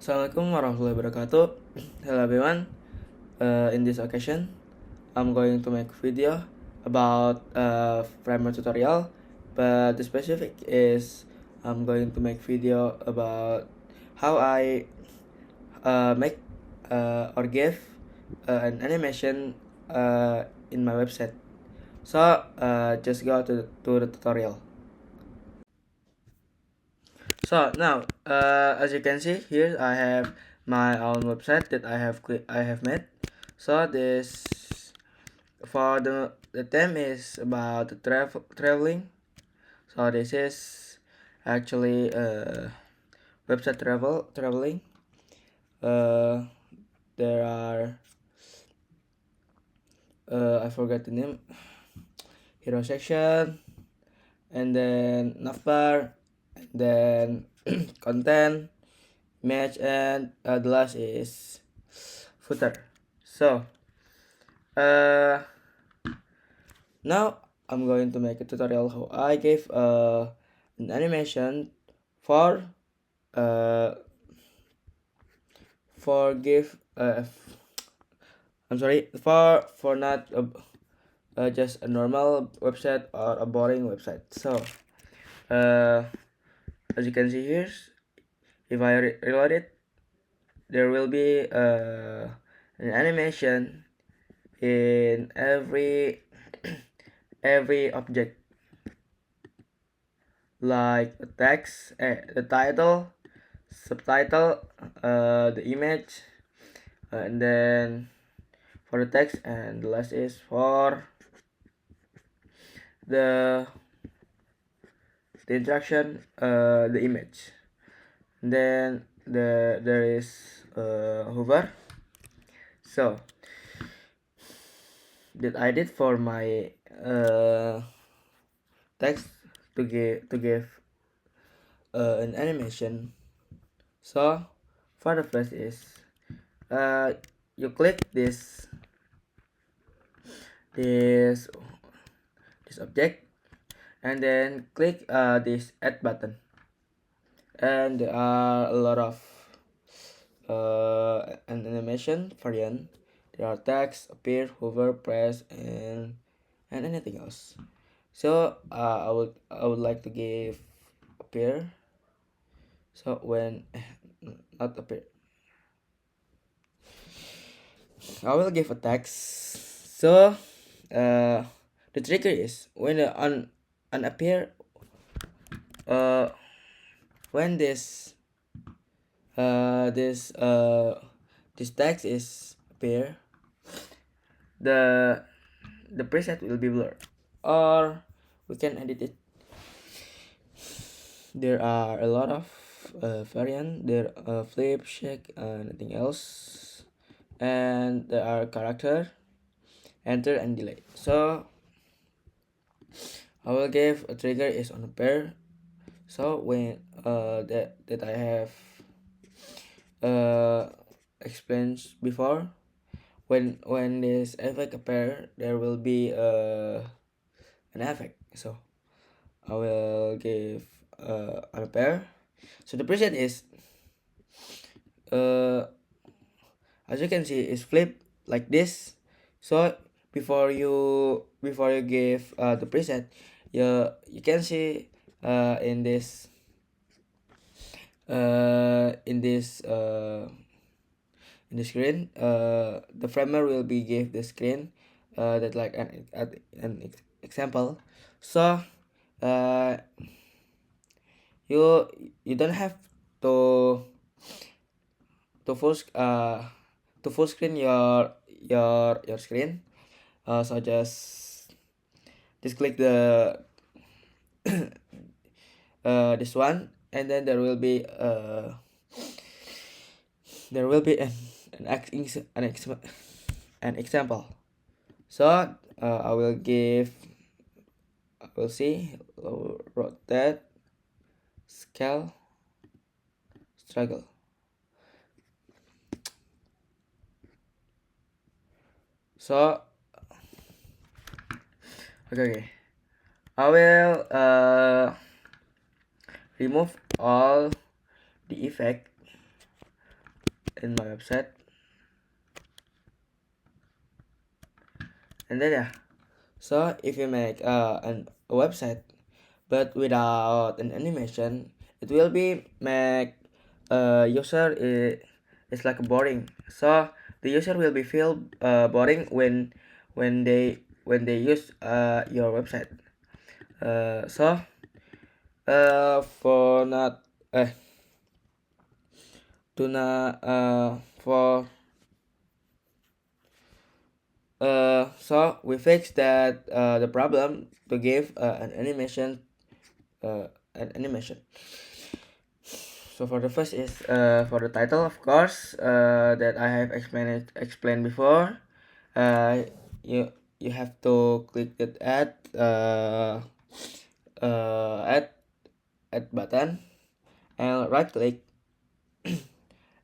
Assalamualaikum warahmatullahi wabarakatuh. Hello everyone. In this occasion, I'm going to make a video about Framer tutorial, but the specific is I'm going to make video about how I make or give an animation in my website. So just go to the tutorial. So now, as you can see here, I have my own website that I have made. So this for the theme is about the traveling. So this is actually website traveling. Uh, there are I forgot the name. Hero section, and then navbar, and then content, image, and the last is footer. So uh, now I'm going to make a tutorial how I gave an animation for uh, give I'm sorry for not just a normal website or a boring website. So uh, as you can see here, if I reload it, there will be an animation in every object, like the text, the title, subtitle, the image, and then for the text, and the last is for the interaction, the image. And then there is hover. So that I did for my text to give an animation. So for the first is you click this object, and then click this add button, and there are a lot of an animation variant. There are text, appear, hover, press, and anything else. So I would like to give appear. So when not appear, I will give a text. So the trigger is when the appear, uh, when this text is appear, the preset will be blurred, or we can edit it. There are a lot of variant. There flip, shake, anything else, and there are character, enter, and delay. So I will give a trigger is on a pair. So when that I have explained before, when this effect appear, there will be an effect. So I will give a pair. So the preset is as you can see is flip like this. So before you give the preset, you can see in this in the screen, the framer will be give the screen that like an example. So uh, you don't have to to full screen your screen. So just click the this one, and then there will be an example. So I will see rotate, scale, struggle. So okay, I will remove all the effect in my website. And then yeah, so if you make a website but without an animation, it will be make user is like boring. So the user will be feel boring when they use your website. So for not to not for so we fixed that the problem to give an animation. So for the first is for the title, of course, that I have explained before. Uh, you have to click that add button and right click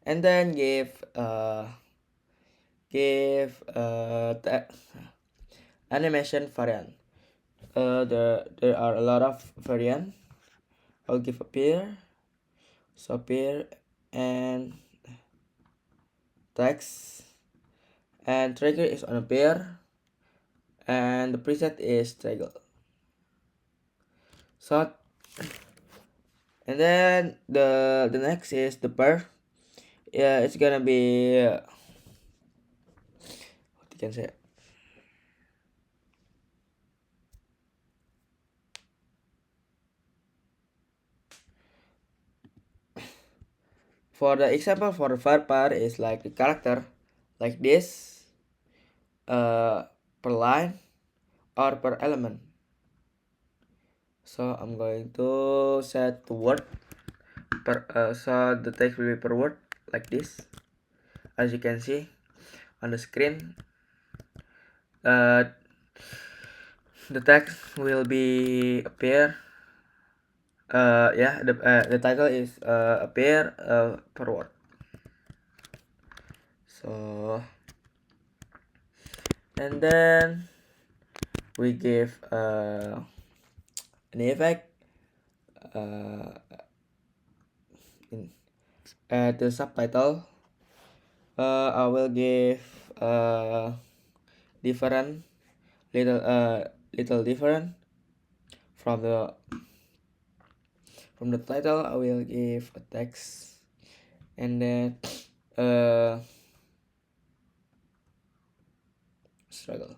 and then give animation variant. There are a lot of variant. I'll give appear, so appear and text, and trigger is on appear, and the preset is trigger. So and then the next is the per. Yeah, it's gonna be what you can say. For the example for the var part is like the character, like this, per line or per element. So I'm going to set the word so the text will be per word like this, as you can see on the screen. The text will be appear. Yeah, the title is appear per word. So and then we give an effect at the subtitle. I will give different little different from the title. I will give a text and then struggle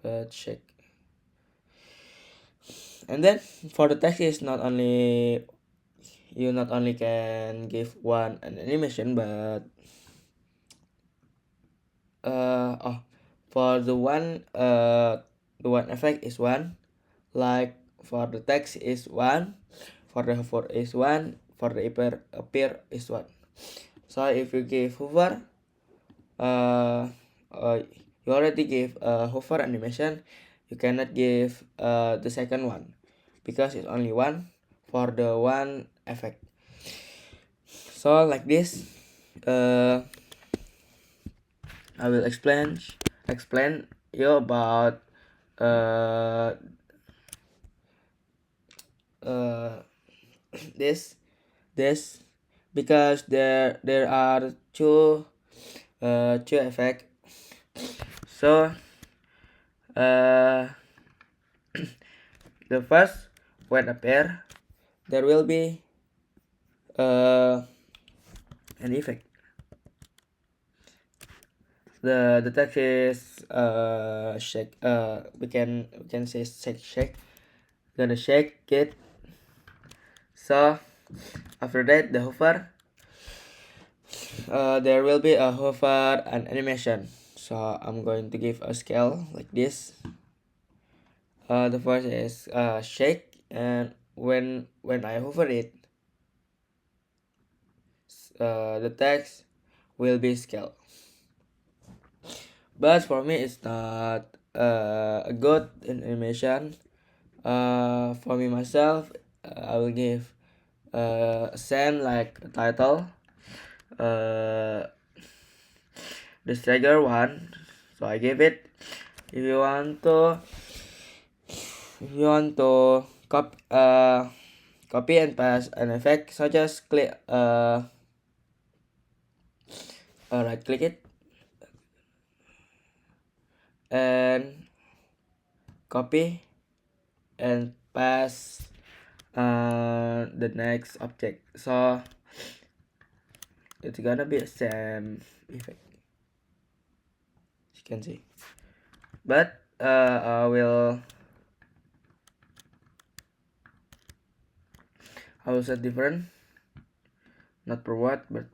but check. And then for the text is not only can give an animation, but for the one effect is one, like for the text is one, for the hover is one, for the appear is one. So if you give hover, you already gave a hover animation, you cannot give the second one because it's only one for the one effect. So like this, I will explain you about this because there are two effect. So the first, when appear, there will be an effect. The text is shake. We can say shake. Gonna shake it. So after that, the hover. There will be a hover and animation. So I'm going to give a scale like this. The first is shake, and when I hover it, the text will be scale. But for me, it's not a good animation. For me myself, I will give same like a title. The trigger one, so I give it. If you want to copy and paste an effect, so just click right click it and copy and paste the next object, so it's gonna be the same effect, as you can see, but I will set different, not per watt, but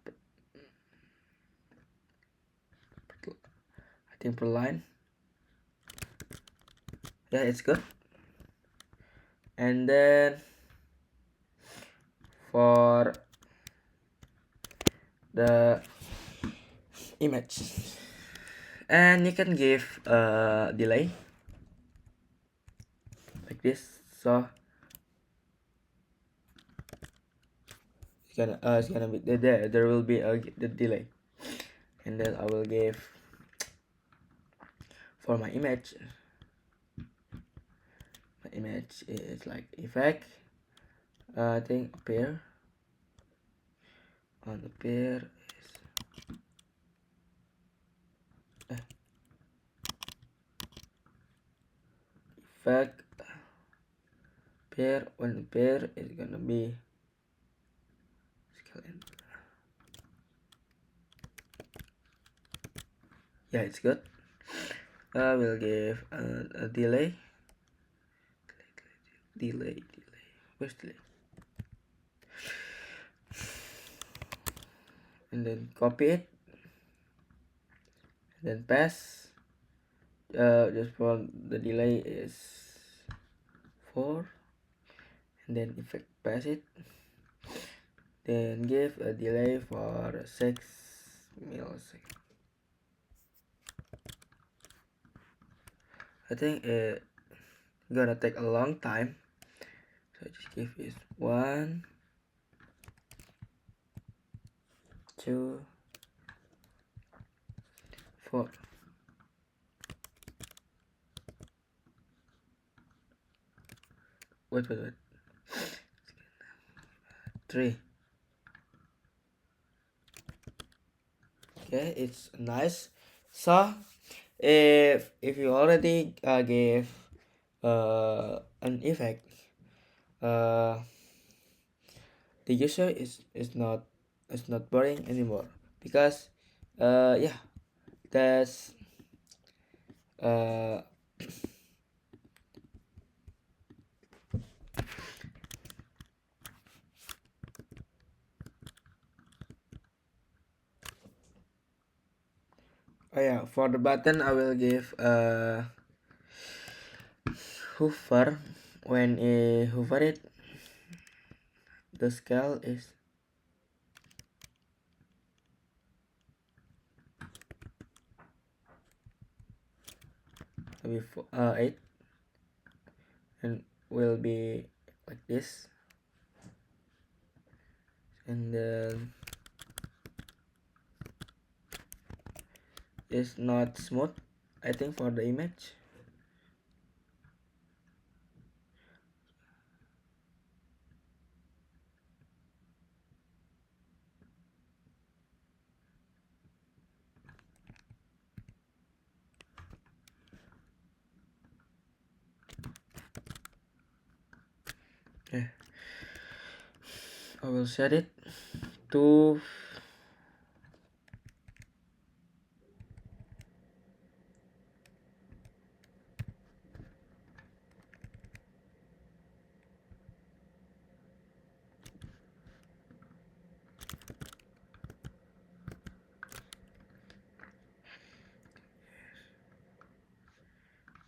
I think per line. Yeah, it's good. And then for the image, and you can give a delay like this, so it's gonna be there will be the delay. And then I will give for my image is like effect, I think appear on appear is effect appear on appear is gonna be scale and yeah, it's good. I will give a delay. Where's delay? And then copy it, and then paste. Just for the delay is 4, and then effect pass it, then give a delay for 6 milliseconds. I think it gonna take a long time, so just give it 1, 2, 4. Wait. 3. Okay, it's nice. So if you already gave an effect, uh, the user is not boring anymore, because yeah, that's uh oh yeah, for the button I will give hover. When you hover it, the scale is maybe 8, and will be like this, and then it's not smooth, I think, for the image. Okay, I will set it to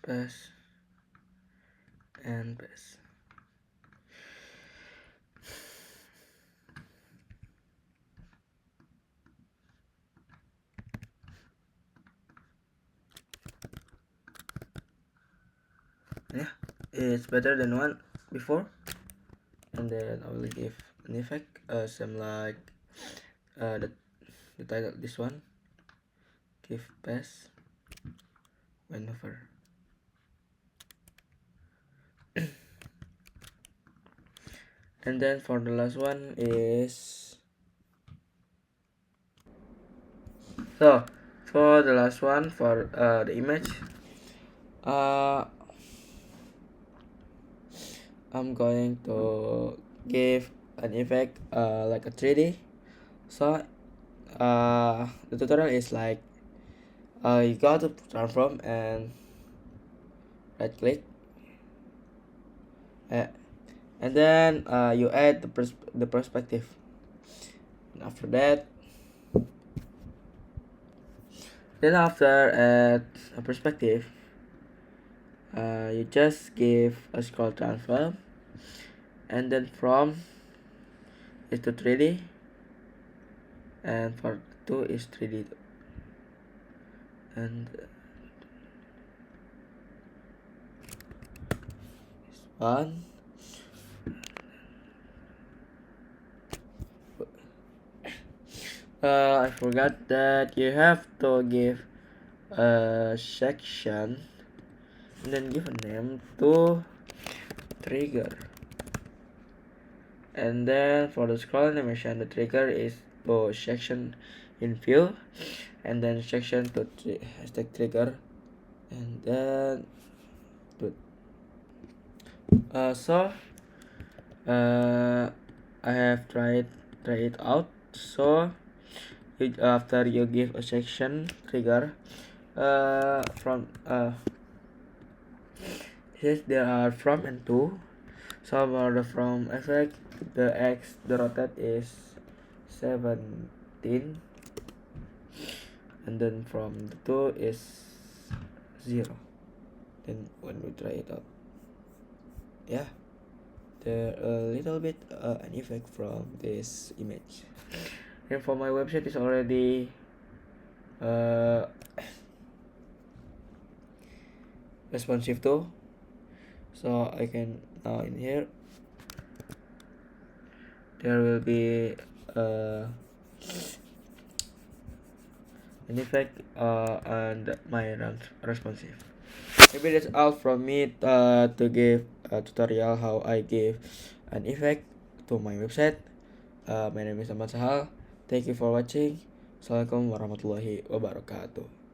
pass and pass. Yeah, it's better than one before. And then I will give an effect, same like the title, this one, give pass whenever. And then for the last one is So for the last one, for the image, I'm going to give an effect like a 3D. So the tutorial is like you go to transform and right click, and then you add the perspective. And after that, after add a perspective, you just give a scroll transform, and then from is to 3D, and for 2 is 3D, and this one. I forgot that you have to give a section and then give a name to trigger, and then for the scroll animation, the trigger is to section in view, and then section to hashtag trigger, and then to so I have tried it out. So after you give a section trigger from yes, there are from and to. So for the from effect, the rotate is 17, and then from the 2 is 0. Then when we try it out, yeah, there a little bit an effect from this image. And for my website is already responsive too, so I can now in here there will be an effect and my responsive. Maybe that's all from me to give a tutorial how I give an effect to my website. My name is Ahmad Sahal. Thank you for watching. Assalamualaikum warahmatullahi wabarakatuh.